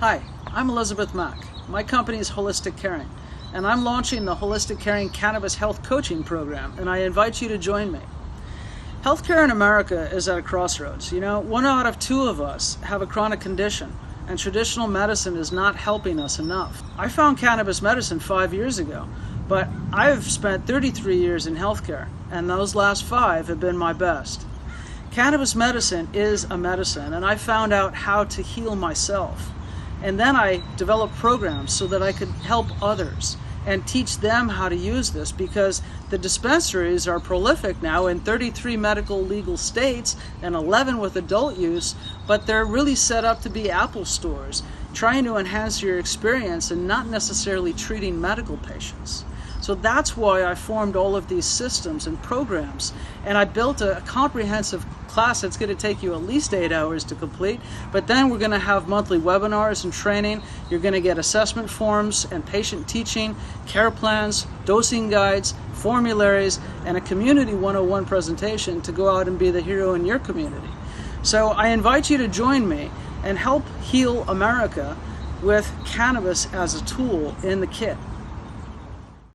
Hi, I'm Elisabeth Mack. My company is Holistic Caring, and I'm launching the Holistic Caring Cannabis Health Coaching Program, and I invite you to join me. Healthcare in America is at a crossroads. You know, 1 out of 2 of us have a chronic condition, and traditional medicine is not helping us enough. I found cannabis medicine 5 years ago, but I've spent 33 years in healthcare, and those last 5 have been my best. Cannabis medicine is a medicine, and I found out how to heal myself. And then I developed programs so that I could help others and teach them how to use this, because the dispensaries are prolific now in 33 medical legal states and 11 with adult use, but they're really set up to be Apple stores, trying to enhance your experience and not necessarily treating medical patients. So that's why I formed all of these systems and programs, and I built a comprehensive class that's going to take you at least 8 hours to complete, but then we're going to have monthly webinars and training. You're going to get assessment forms and patient teaching, care plans, dosing guides, formularies, and a Community 101 presentation to go out and be the hero in your community. So I invite you to join me and help heal America with cannabis as a tool in the kit.